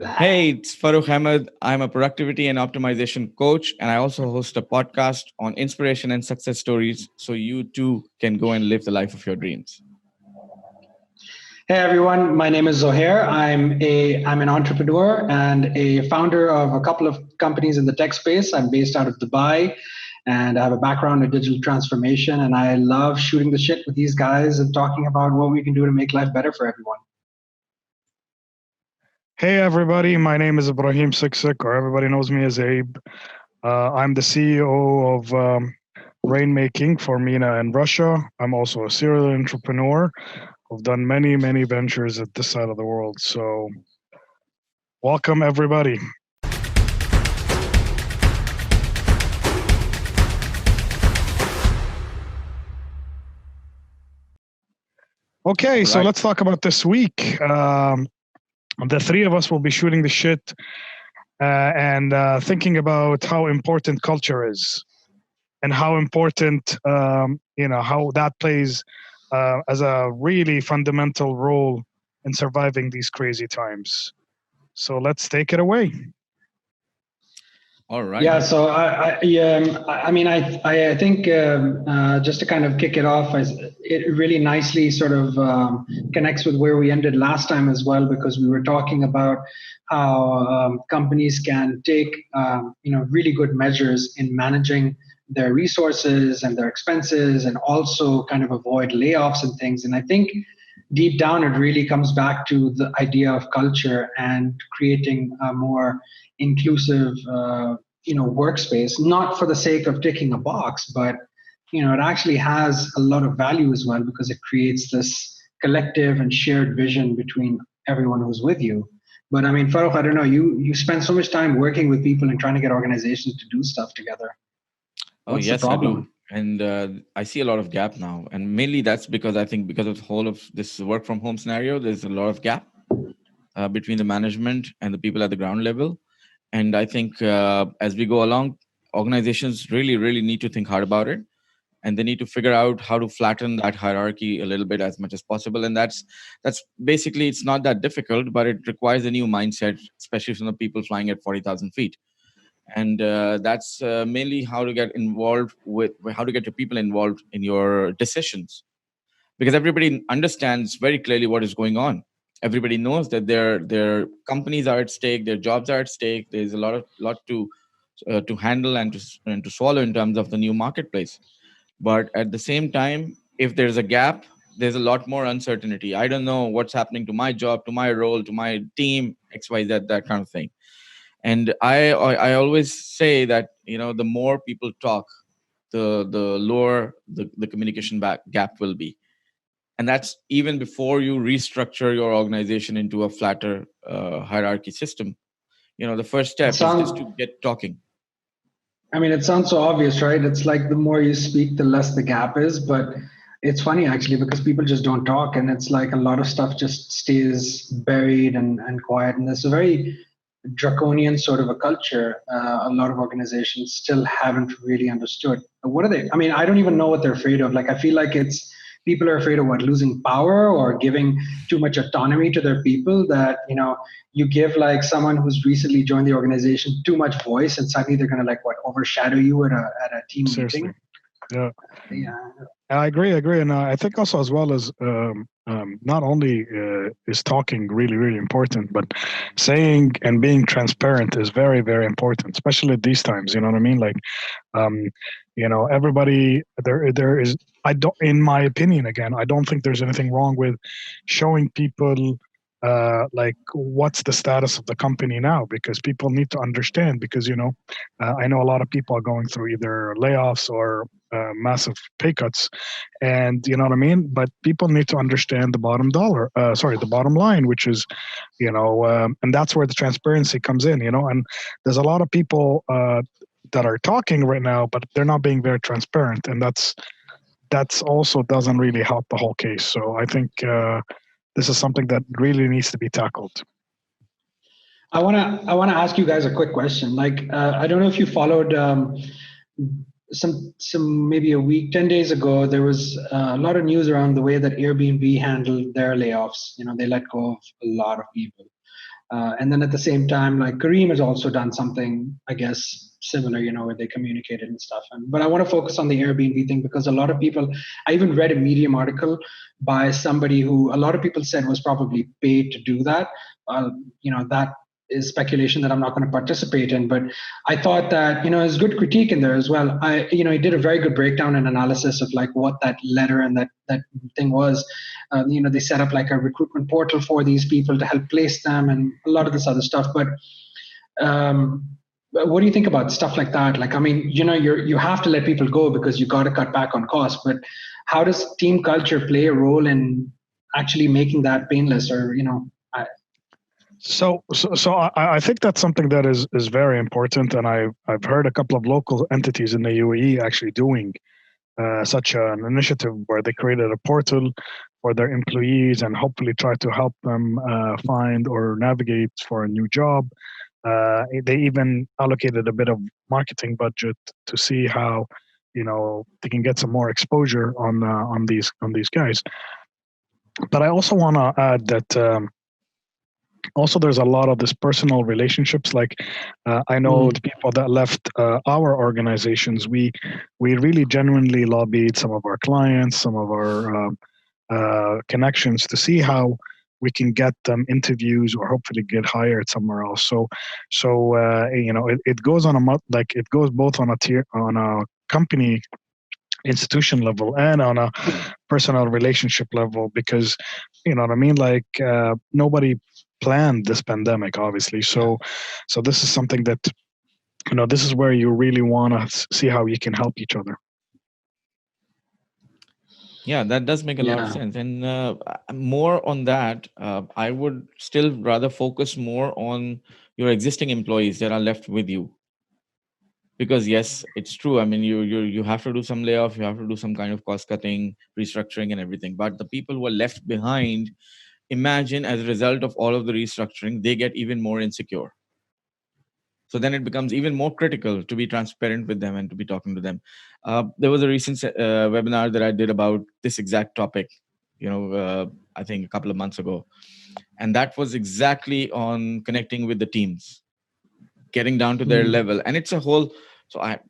Hey, it's Farrukh Ahmed. I'm a productivity and optimization coach, and I also host a podcast on inspiration and success stories so you too can go and live the life of your dreams. Hey everyone, my name is Zohare. I'm an entrepreneur and a founder of a couple of companies in the tech space. I'm based out of Dubai and I have a background in digital transformation and I love shooting the shit with these guys and talking about what we can do to make life better for everyone. Hey everybody, my name is Ibrahim Seksek, or everybody knows me as Abe. I'm the CEO of Rainmaking for MENA and Russia. I'm also a serial entrepreneur. I've done many ventures at this side of the world. So, welcome everybody. Okay, so Right. let's talk about this week. The three of us will be shooting the shit and thinking about how important culture is and how important how that plays as a really fundamental role in surviving these crazy times. So let's take it away. All right. Yeah, so I think just to kind of kick it off, it really nicely sort of connects with where we ended last time as well, because we were talking about how companies can take really good measures in managing their resources and their expenses, and also kind of avoid layoffs and things. And I think deep down, it really comes back to the idea of culture and creating a more inclusive workspace, not for the sake of ticking a box, but it actually has a lot of value as well, because it creates this collective and shared vision between everyone who's with you. But I mean, Farrukh, I don't know, you spend so much time working with people and trying to get organizations to do stuff together. Oh, What's the yes, I do. problem? And I see a lot of gap now. And mainly that's because I think because of the whole of this work from home scenario, there's a lot of gap between the management and the people at the ground level. And I think as we go along, organizations really need to think hard about it, and they need to figure out how to flatten that hierarchy a little bit as much as possible. And that's basically, it's not that difficult, but it requires a new mindset, especially from the people flying at 40,000 feet. And that's mainly how to get involved with, how to get your people involved in your decisions, because everybody understands very clearly what is going on. Everybody knows that their companies are at stake, their jobs are at stake. There's a lot to handle and to swallow in terms of the new marketplace. But at the same time, if there's a gap, there's a lot more uncertainty. I don't know what's happening to my job, to my role, to my team, XYZ, that kind of thing. And I always say that, the more people talk, the lower the communication gap will be. And that's even before you restructure your organization into a flatter hierarchy system. The first It step is just sounds to get talking. I mean, it sounds so obvious, right? It's like the more you speak, the less the gap is. But it's funny actually, because people just don't talk, and it's like a lot of stuff just stays buried and quiet. And there's a very draconian sort of a culture. A lot of organizations still haven't really understood. What are they? I mean, I don't even know what they're afraid of. Like, I feel like it's people are afraid of what, losing power or giving too much autonomy to their people, that you give like someone who's recently joined the organization too much voice, and suddenly they're going to, like, what, overshadow you at a team Seriously. meeting. Yeah. Yeah. I agree, and I think also as well as not only is talking really important, but saying and being transparent is very important, especially at these times. You know what I mean? Like, um, everybody there is. I don't, in my opinion, again, I don't think there's anything wrong with showing people. Like, what's the status of the company now, because people need to understand, because I know a lot of people are going through either layoffs or massive pay cuts, and you know what I mean. But people need to understand the the bottom line, which is, and that's where the transparency comes in. And there's a lot of people that are talking right now, but they're not being very transparent, and that's also doesn't really help the whole case. So I think this is something that really needs to be tackled. I wanna ask you guys a quick question. Like, I don't know if you followed some maybe a week, 10 days ago, there was a lot of news around the way that Airbnb handled their layoffs. They let go of a lot of people. And then at the same time, like Kareem has also done something, I guess, similar, where they communicated and stuff. But I want to focus on the Airbnb thing because a lot of people, I even read a Medium article by somebody who a lot of people said was probably paid to do that. That is speculation that I'm not going to participate in, but I thought that, there's good critique in there as well. He did a very good breakdown and analysis of like what that letter and that thing was. They set up like a recruitment portal for these people to help place them and a lot of this other stuff. But what do you think about stuff like that? Like, I mean, you have to let people go because you got to cut back on costs, but how does team culture play a role in actually making that painless or, I think that's something that is very important, and I've heard a couple of local entities in the UAE actually doing such an initiative where they created a portal for their employees and hopefully try to help them find or navigate for a new job. They even allocated a bit of marketing budget to see how they can get some more exposure on these guys. But I also want to add that. Also, there's a lot of this personal relationships. Like I know the people that left our organizations, we really genuinely lobbied some of our clients, some of our connections to see how we can get them interviews or hopefully get hired somewhere else. It goes on it goes both on a company institution level and on a personal relationship level, because you know what I mean, like nobody planned this pandemic, obviously. So this is something that this is where you really want to see how you can help each other. Yeah, that does make a lot of sense. And more on that, I would still rather focus more on your existing employees that are left with you. Because yes, it's true. I mean, you have to do some layoff, you have to do some kind of cost cutting, restructuring, and everything. But the people who are left behind, imagine as a result of all of the restructuring, they get even more insecure. So then it becomes even more critical to be transparent with them and to be talking to them. There was a recent webinar that I did about this exact topic, I think a couple of months ago. And that was exactly on connecting with the teams, getting down to their level. And it's a whole, so I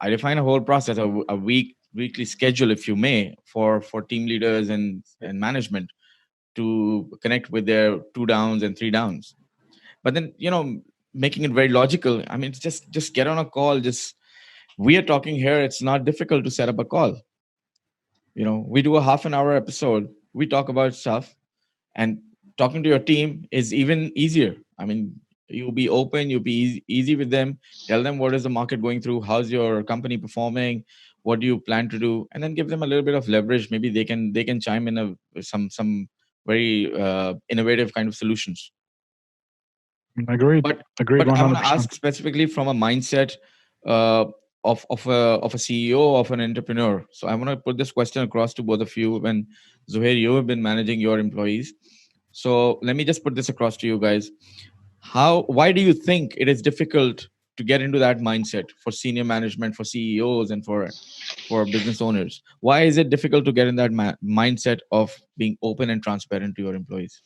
define a whole process, a weekly schedule, if you may, for team leaders and management to connect with their 2 downs and 3 downs. But then, making it very logical. I mean, it's just get on a call. We are talking here. It's not difficult to set up a call. We do a half an hour episode. We talk about stuff, and talking to your team is even easier. I mean, you'll be open, you'll be easy with them. Tell them what is the market going through, how's your company performing, what do you plan to do, and then give them a little bit of leverage. Maybe they can chime in some very innovative kind of solutions. Agreed. But 100%. I want to ask specifically from a mindset of a CEO, of an entrepreneur. So I want to put this question across to both of you. When Zohair, you have been managing your employees. So let me just put this across to you guys. Why do you think it is difficult to get into that mindset for senior management, for CEOs, and for business owners? Why is it difficult to get in that mindset of being open and transparent to your employees?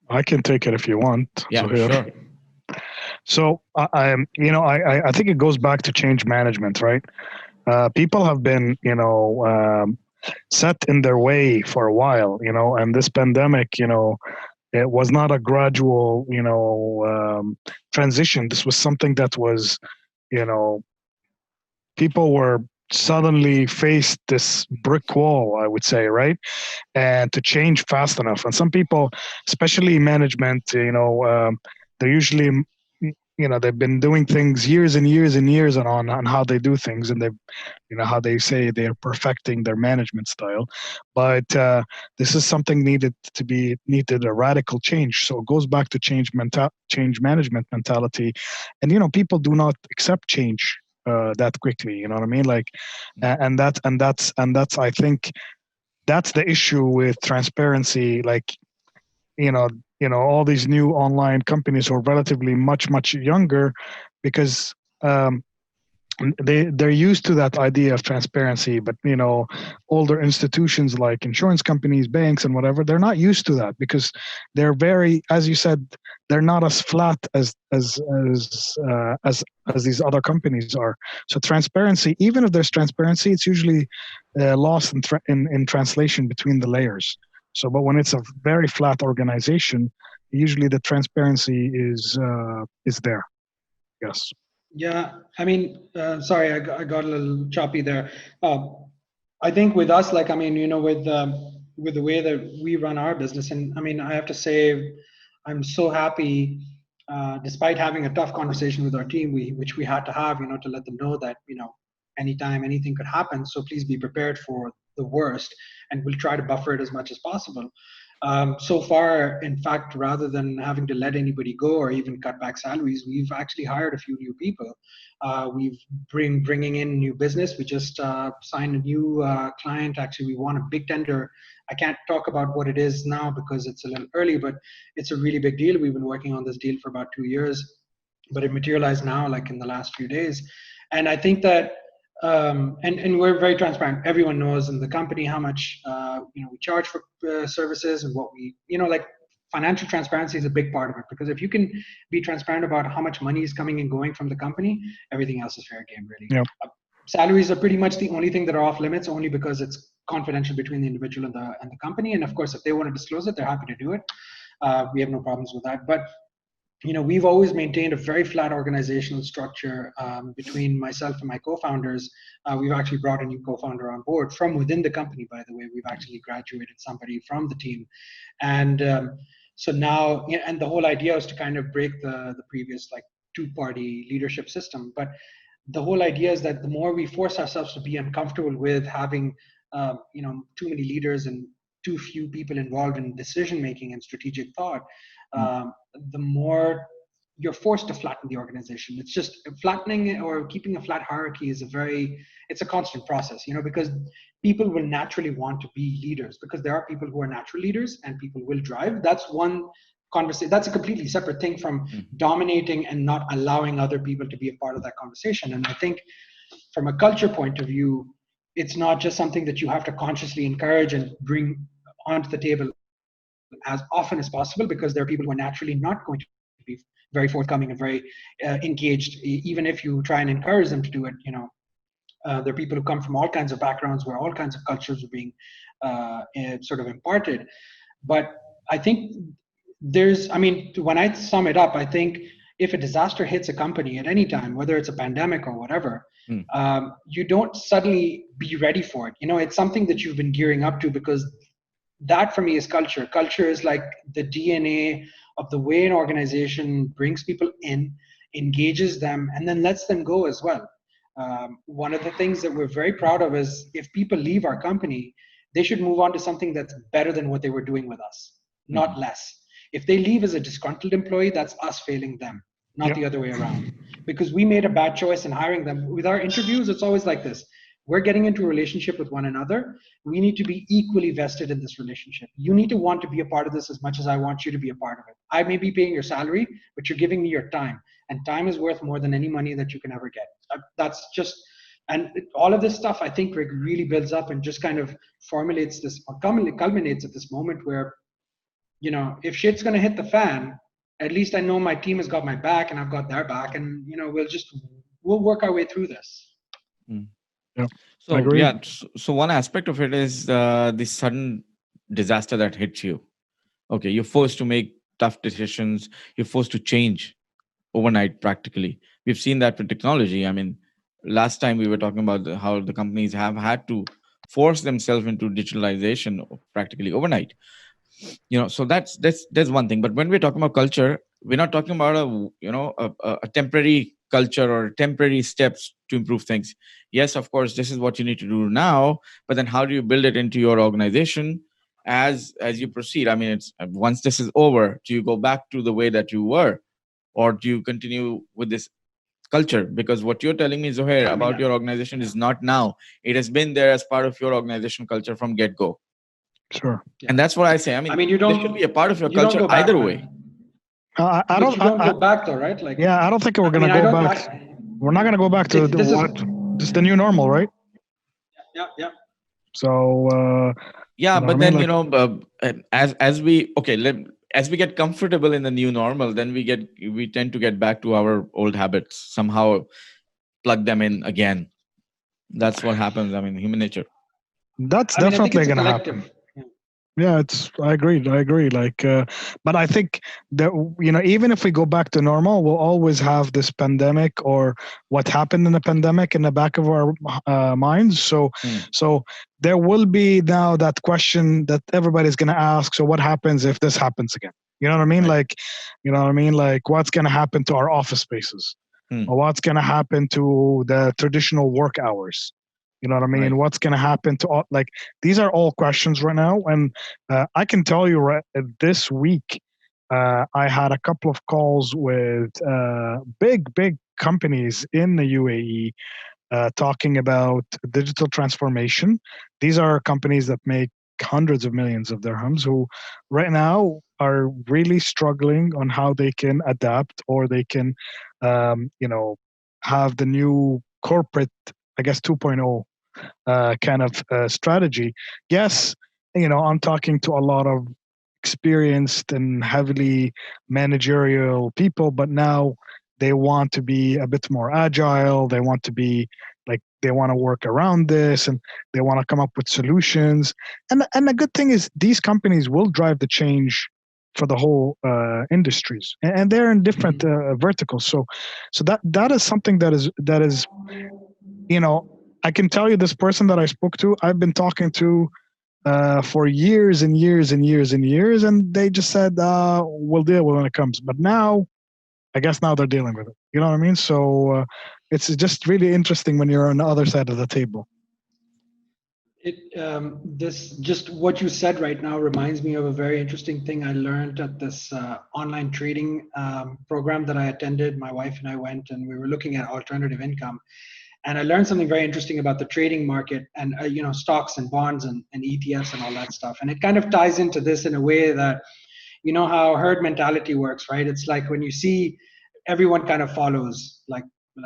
I can take it if you want. Yeah, sure. So I think it goes back to change management, right? People have been, set in their way for a while, and this pandemic, it was not a gradual, transition. This was something that was, people were suddenly faced this brick wall, I would say, right? And to change fast enough. And some people, especially management, they're usually, they've been doing things years and years and years on how they do things, and they've, how they say they're perfecting their management style. But this is something needed a radical change. So it goes back to change management mentality, and people do not accept change that quickly. You know what I mean? Like, and that's I think that's the issue with transparency. Like, all these new online companies who are relatively much younger, because they're used to that idea of transparency, but older institutions like insurance companies, banks, and whatever, they're not used to that because they're very, as you said, they're not as flat as these other companies are. So transparency, even if there's transparency, it's usually lost in translation between the layers. So, but when it's a very flat organization, usually the transparency is there. Yes. Yeah, I mean, sorry, I got a little choppy there. I think with us, like, I mean, with the way that we run our business, and I mean, I have to say, I'm so happy, despite having a tough conversation with our team, which we had to have, to let them know that, anytime anything could happen. So please be prepared for the worst, and we'll try to buffer it as much as possible. So far, in fact, rather than having to let anybody go or even cut back salaries, we've actually hired a few new people. We've bringing in new business. We just signed a new client. Actually, we won a big tender. I can't talk about what it is now because it's a little early, but it's a really big deal. We've been working on this deal for about 2 years, but it materialized now, like in the last few days. And I think that and we're very transparent. Everyone knows in the company how much we charge for services and what we like. Financial transparency is a big part of it, because if you can be transparent about how much money is coming and going from the company, everything else is fair game, really. Yeah. Salaries are pretty much the only thing that are off limits, only because it's confidential between the individual and the company. And of course, if they want to disclose it, they're happy to do it. We have no problems with that. But we've always maintained a very flat organizational structure between myself and my co-founders. We've actually brought a new co-founder on board from within the company, by the way. We've actually graduated somebody from the team. And so now, and the whole idea was to kind of break the previous like two-party leadership system. But the whole idea is that the more we force ourselves to be uncomfortable with having, too many leaders and too few people involved in decision-making and strategic thought, the more you're forced to flatten the organization. It's just flattening or keeping a flat hierarchy is it's a constant process, because people will naturally want to be leaders, because there are people who are natural leaders and people will drive. That's one conversation. That's a completely separate thing from dominating and not allowing other people to be a part of that conversation. And I think from a culture point of view, it's not just something that you have to consciously encourage and bring onto the table as often as possible, because there are people who are naturally not going to be very forthcoming and very engaged, even if you try and encourage them to do it. There are people who come from all kinds of backgrounds where all kinds of cultures are being sort of imparted. But I think when I sum it up, I think if a disaster hits a company at any time, whether it's a pandemic or whatever, you don't suddenly be ready for it. It's something that you've been gearing up to, because that for me is culture. Culture is like the DNA of the way an organization brings people in, engages them, and then lets them go as well. One of the things that we're very proud of is if people leave our company, they should move on to something that's better than what they were doing with us, not less. If they leave as a disgruntled employee, that's us failing them, not the other way around. Because we made a bad choice in hiring them. With our interviews, it's always like this. We're getting into a relationship with one another. We need to be equally vested in this relationship. You need to want to be a part of this as much as I want you to be a part of it. I may be paying your salary, but you're giving me your time. And time is worth more than any money that you can ever get. That's just, and all of this stuff, I think, really builds up and just kind of formulates this, or culminates at this moment where, if shit's going to hit the fan, at least I know my team has got my back and I've got their back, and, we'll work our way through this. Yeah. So one aspect of it is the sudden disaster that hits you. Okay, you're forced to make tough decisions. You're forced to change overnight, practically. We've seen that with technology. I mean, last time we were talking about how the companies have had to force themselves into digitalization practically overnight. So that's one thing. But when we're talking about culture, we're not talking about a temporary culture or temporary steps to improve things. Yes, of course, this is what you need to do now, but then how do you build it into your organization as you proceed? I mean, it's once this is over, do you go back to the way that you were, or do you continue with this culture? Because what you're telling me, Zohare, about your organization is not now. It has been there as part of your organization culture from get-go. Sure. And that's what I say. I mean, this should be a part of your culture either way. I don't go back though, right? I don't think we're going to go back. we're not going to go back to This is just the new normal, right? yeah. So Yeah, you know what I but mean? then Like, as we okay, as we get comfortable in the new normal, then we tend to get back to our old habits, somehow plug them in again. That's what happens. I mean, human nature. that's I mean, I think definitely it's a going to happen. collective. Yeah. Yeah, I agree. I agree. Like, but I think that, you know, even if we go back to normal, we'll always have this pandemic or what happened in the pandemic in the back of our minds. So, Hmm. so there will be now that question that everybody's going to ask. So, what happens if this happens again? You know what I mean? Right. Like, you know what I mean? Like, what's going to happen to our office spaces? Hmm. Or what's going to happen to the traditional work hours? You know what I mean? Right. What's going to happen to all, like, these are all questions right now. And I can tell you right this week, I had a couple of calls with big companies in the UAE talking about digital transformation. These are companies that make hundreds of millions of dirhams who right now are really struggling on how they can adapt or they can, you know, have the new corporate, I guess, 2.0 kind of strategy. Yes, you know, I'm talking to a lot of experienced and heavily managerial people, but now they want to be a bit more agile. They want to be like they want to work around this and they want to come up with solutions. And the good thing is these companies will drive the change for the whole industries, and they're in different verticals. So that is something that is you know, I can tell you this person that I spoke to, I've been talking to for years and years and years and years, and they just said, we'll deal with it when it comes. But now, I guess now they're dealing with it. You know what I mean? So it's just really interesting when you're on the other side of the table. This just what you said right now reminds me of a very interesting thing I learned at this online trading program that I attended. My wife and I went, and we were looking at alternative income. And I learned something very interesting about the trading market and stocks and bonds and ETFs and all that stuff. And it kind of ties into this in a way that how herd mentality works, right? It's like when you see everyone kind of follows like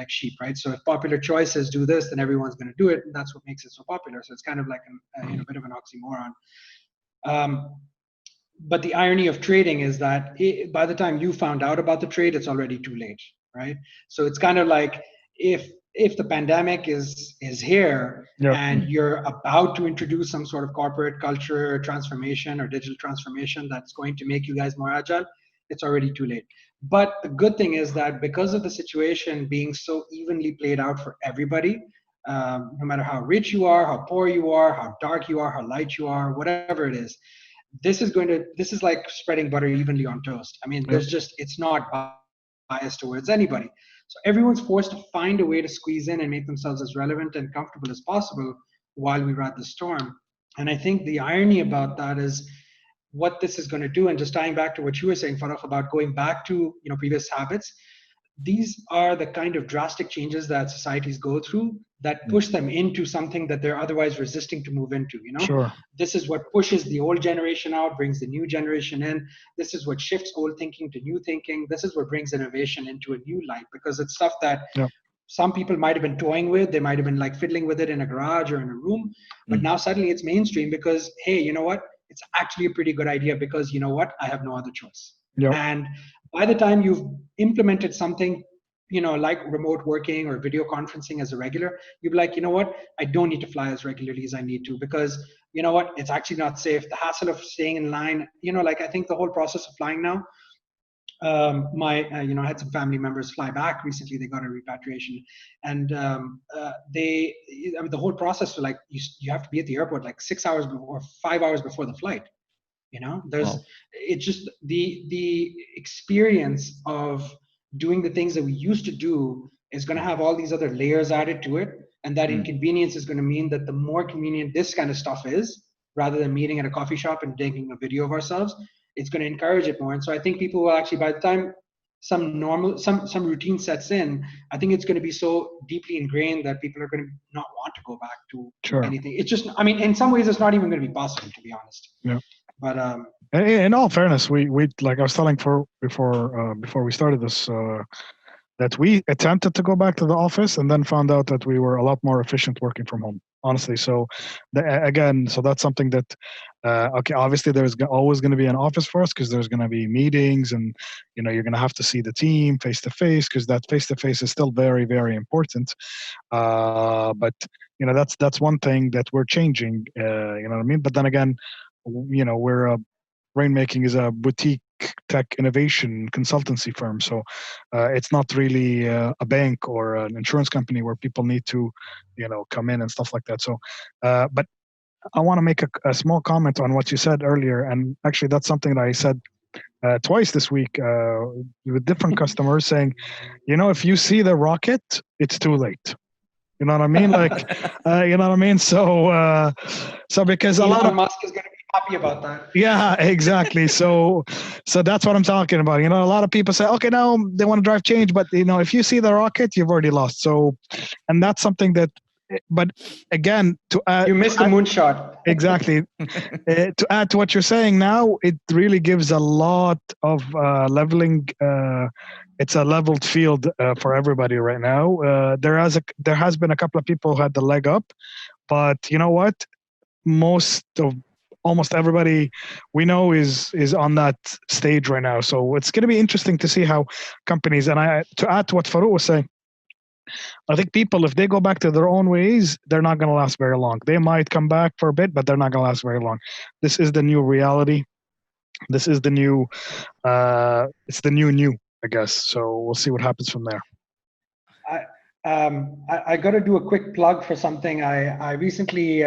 sheep, right? So if popular choices do this, then everyone's going to do it, and that's what makes it so popular. So it's kind of like a bit of an oxymoron. Um, but the irony of trading is that by the time you found out about the trade, it's already too late, right? So it's kind of like if the pandemic is here Yeah, and you're about to introduce some sort of corporate culture transformation or digital transformation that's going to make you guys more agile, it's already too late. But the good thing is that because of the situation being so evenly played out for everybody, no matter how rich you are, how poor you are, how dark you are, how light you are, whatever it is, this is like spreading butter evenly on toast. I mean, yeah, it's not biased towards anybody. So everyone's forced to find a way to squeeze in and make themselves as relevant and comfortable as possible while we ride the storm. And I think the irony about that is what this is going to do. And just tying back to what you were saying, Farrukh, about going back to previous habits, these are the kind of drastic changes that societies go through that Hmm. push them into something that they're otherwise resisting to move into. sure. This is what pushes the old generation out, brings the new generation in. This is what shifts old thinking to new thinking. This is what brings innovation into a new light, because it's stuff that Yeah, some people might have been toying with. They might have been like fiddling with it in a garage or in a room, but Hmm. now suddenly it's mainstream because, hey, you know what, it's actually a pretty good idea, because you know what, I have no other choice. yeah, And by the time you've implemented something, like remote working or video conferencing as a regular, you'd be like, you know what, I don't need to fly as regularly as I need to, because you know what, it's actually not safe. The hassle of staying in line, like I think the whole process of flying now, my I had some family members fly back recently. They got a repatriation, and I mean, the whole process, like you have to be at the airport like 6 hours before, 5 hours before the flight. There's Wow. it's just the experience of doing the things that we used to do is going to have all these other layers added to it, and that Hmm. inconvenience is going to mean that the more convenient this kind of stuff is, rather than meeting at a coffee shop and taking a video of ourselves, it's going to encourage it more. And so I think people will actually, by the time some routine sets in, I think it's going to be so deeply ingrained that people are going to not want to go back to sure. anything. It's just, I mean, in some ways it's not even going to be possible, to be honest. Yeah. But In all fairness, we like I was telling for before we started this that we attempted to go back to the office and then found out that we were a lot more efficient working from home, honestly. So again, so that's something that okay, obviously there's always going to be an office for us because there's going to be meetings, and you're going to have to see the team face to face, because that face to face is still very, very important. But that's one thing that we're changing, you know what I mean. But then again, we're Rainmaking is a boutique tech innovation consultancy firm. So it's not really a bank or an insurance company where people need to, come in and stuff like that. So, but I want to make a small comment on what you said earlier. And actually, that's something that I said twice this week with different customers, saying, if you see the rocket, it's too late. You know what I mean? Like, you know what I mean? So because Elon Musk is going to be happy about that. Yeah, exactly. So that's what I'm talking about. A lot of people say, okay, now they want to drive change, but if you see the rocket, you've already lost. So, and that's something that, but again, you missed the moonshot. Exactly. To add to what you're saying now, it really gives a lot of leveling. It's a leveled field for everybody right now. There has been a couple of people who had the leg up, but you know what? Almost everybody we know is on that stage right now. So it's going to be interesting to see how companies, and to add to what Farrukh was saying, I think people, if they go back to their own ways, they're not going to last very long. They might come back for a bit, but they're not going to last very long. This is the new reality. This is the new, it's the new, I guess. So we'll see what happens from there. I got to do a quick plug for something. I recently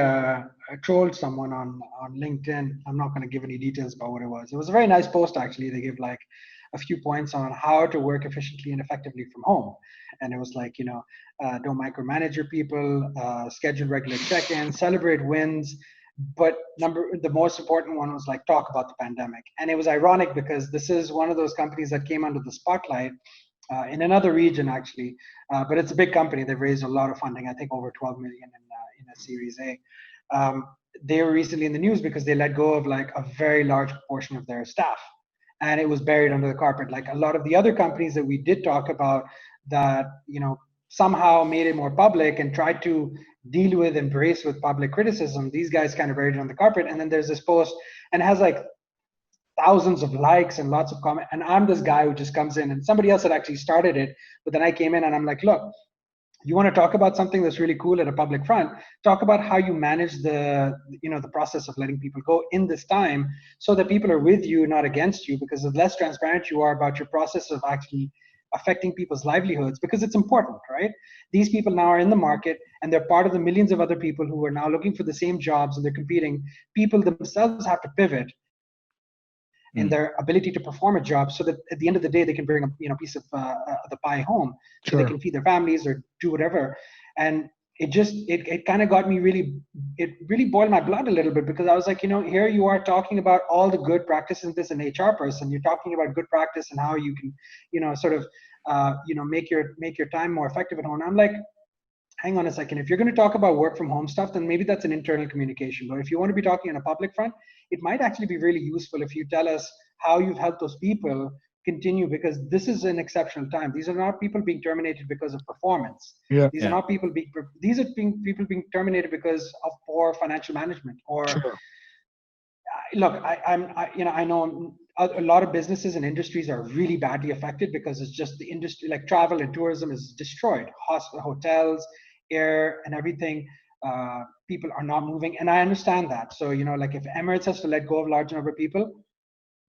trolled someone on LinkedIn. I'm not going to give any details about what it was. It was a very nice post, actually. They give like a few points on how to work efficiently and effectively from home. And it was like, don't micromanage your people, schedule regular check-ins, celebrate wins. But the most important one was like, talk about the pandemic. And it was ironic because this is one of those companies that came under the spotlight in another region, actually. But it's a big company. They've raised a lot of funding, I think over 12 million in a Series A. They were recently in the news because they let go of like a very large portion of their staff, and it was buried under the carpet. Like a lot of the other companies that we did talk about that, somehow made it more public and tried to deal with, embrace with public criticism, these guys kind of buried it on the carpet. And then there's this post, and it has like thousands of likes and lots of comments. And I'm this guy who just comes in, and somebody else had actually started it, but then I came in and I'm like, look, you want to talk about something that's really cool at a public front, talk about how you manage the process of letting people go in this time, so that people are with you, not against you, because the less transparent you are about your process of actually affecting people's livelihoods, because it's important, right? These people now are in the market, and they're part of the millions of other people who are now looking for the same jobs, and they're competing. People themselves have to pivot in their ability to perform a job, so that at the end of the day they can bring a piece of the pie home, so Sure. they can feed their families or do whatever. And it kind of got me it really boiled my blood a little bit, because I was like, here you are talking about all the good practices. This an HR person, you're talking about good practice and how you can sort of make your time more effective at home. And I'm like, hang on a second, if you're going to talk about work from home stuff, then maybe that's an internal communication. But if you want to be talking on a public front, it might actually be really useful if you tell us how you've helped those people continue, because this is an exceptional time. These are not people being terminated because of performance. These are not people people being terminated because of poor financial management or Sure. Look, I know a lot of businesses and industries are really badly affected, because it's just the industry, like travel and tourism, is destroyed. Hotels, air, and everything. People are not moving, and I understand that. So like if Emirates has to let go of a large number of people,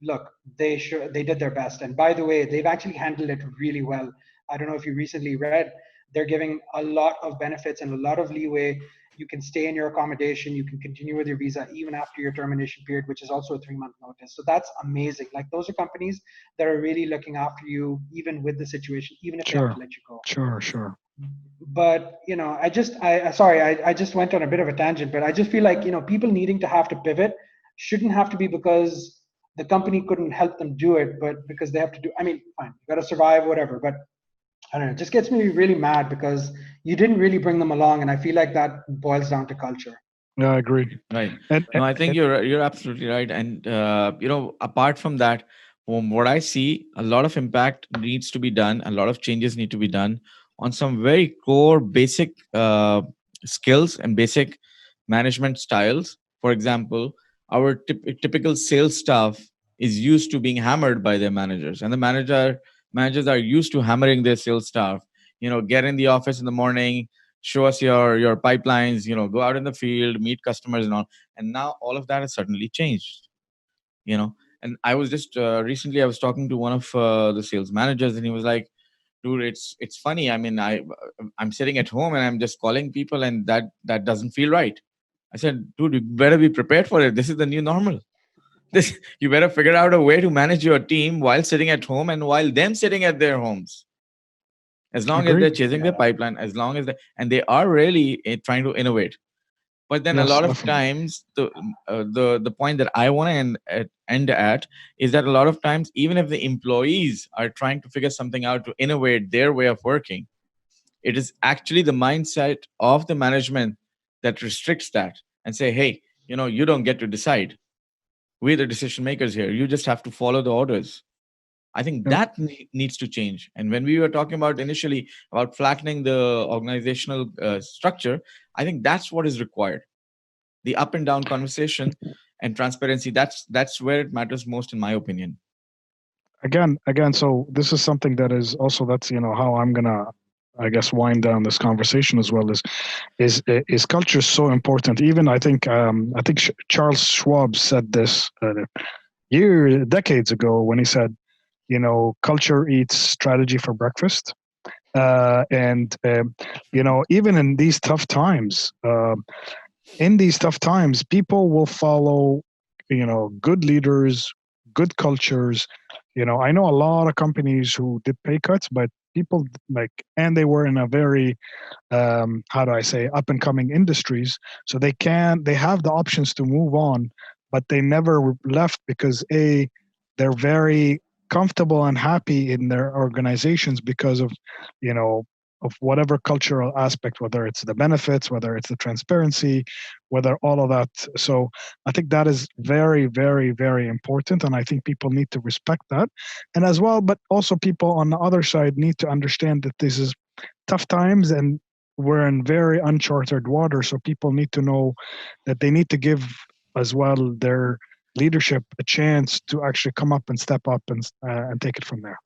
look, they did their best. And by the way, they've actually handled it really well. I don't know if you recently read, they're giving a lot of benefits and a lot of leeway. You can stay in your accommodation, you can continue with your visa even after your termination period, which is also a 3-month notice. So that's amazing. Like those are companies that are really looking after you, even with the situation, even if they have to let you go. Sure. But I just went on a bit of a tangent, but I just feel like people needing to have to pivot shouldn't have to be because the company couldn't help them do it, but because they have to do. I mean, fine, you got to survive, whatever. But I don't know, it just gets me really mad because you didn't really bring them along, and I feel like that boils down to culture. Yeah, I agree. Right. No, I think you're absolutely right. And apart from that, from what I see, a lot of impact needs to be done. A lot of changes need to be done on some very core, basic skills and basic management styles. For example, our typical sales staff is used to being hammered by their managers, and the managers are used to hammering their sales staff. Get in the office in the morning, show us your pipelines. Go out in the field, meet customers, and all. And now all of that has suddenly changed. you know and I was just recently I was talking to one of the sales managers, and he was like, dude, it's funny. I mean, I'm sitting at home and I'm just calling people, and that doesn't feel right. I said, dude, you better be prepared for it. This is the new normal. This You better figure out a way to manage your team while sitting at home and while them sitting at their homes. As long as they're Agreed. chasing their Yeah. pipeline, as long as and they are really trying to innovate. But then a Yes, lot of definitely. times the point that I want to end at is that a lot of times, even if the employees are trying to figure something out to innovate their way of working, it is actually the mindset of the management that restricts that and say, hey, you don't get to decide. We're the decision makers here. You just have to follow the orders. I think Yep. that needs to change. And when we were talking about initially about flattening the organizational structure, I think that's what is required. The up and down conversation and transparency, that's where it matters most, in my opinion. Again, so this is something that is also, that's how I'm gonna, I guess, wind down this conversation as well. Is culture so important? Even I think Charles Schwab said this decades ago when he said, culture eats strategy for breakfast. And even in these tough times, people will follow, good leaders, good cultures. I know a lot of companies who did pay cuts, but people and they were in a very, how do I say, up and coming industries. So they have the options to move on, but they never left because they're very comfortable and happy in their organizations because you know, of whatever cultural aspect, whether it's the benefits, whether it's the transparency, whether all of that. So I think that is very, very, very important. And I think people need to respect that. And as well, but also people on the other side need to understand that this is tough times and we're in very uncharted water. So people need to know that they need to give as well their leadership a chance to actually come up and step up and take it from there.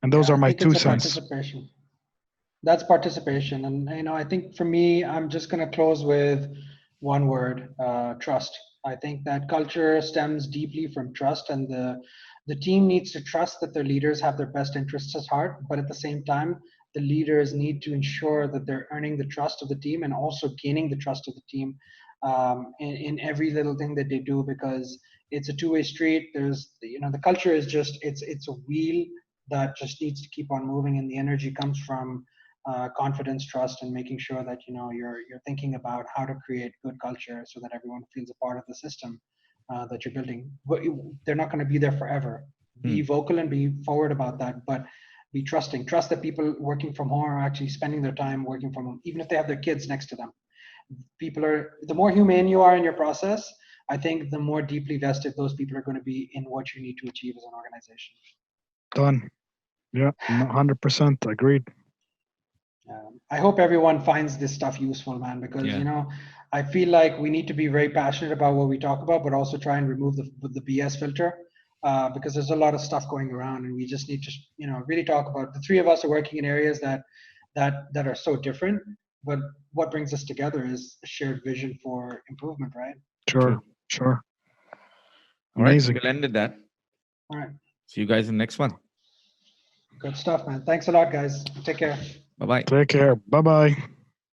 And those Yeah, are I my think it's two a cents. participation. That's participation. And, I think for me, I'm just going to close with one word, trust. I think that culture stems deeply from trust, and the team needs to trust that their leaders have their best interests at heart. But at the same time, the leaders need to ensure that they're earning the trust of the team and also gaining the trust of the team, in every little thing that they do, because it's a two-way street. There's, the culture is just, it's a wheel that just needs to keep on moving, and the energy comes from confidence, trust, and making sure that you're thinking about how to create good culture so that everyone feels a part of the system that you're building. But they're not going to be there forever. Be Hmm. vocal and be forward about that, but be trusting. Trust that people working from home are actually spending their time working from home, even if they have their kids next to them. People are, the more humane you are in your process, I think the more deeply vested those people are going to be in what you need to achieve as an organization. Done. Yeah, 100% agreed. I hope everyone finds this stuff useful, man, because Yeah. I feel like we need to be very passionate about what we talk about, but also try and remove the BS filter, because there's a lot of stuff going around, and we just need to really talk about. The three of us are working in areas that are so different, but what brings us together is a shared vision for improvement, right? Sure, True. sure. All right, Amazing. we'll end at that. All right, See you guys in the next one. good stuff, man. Thanks a lot, guys. Take care. Bye bye. Take care. Bye bye.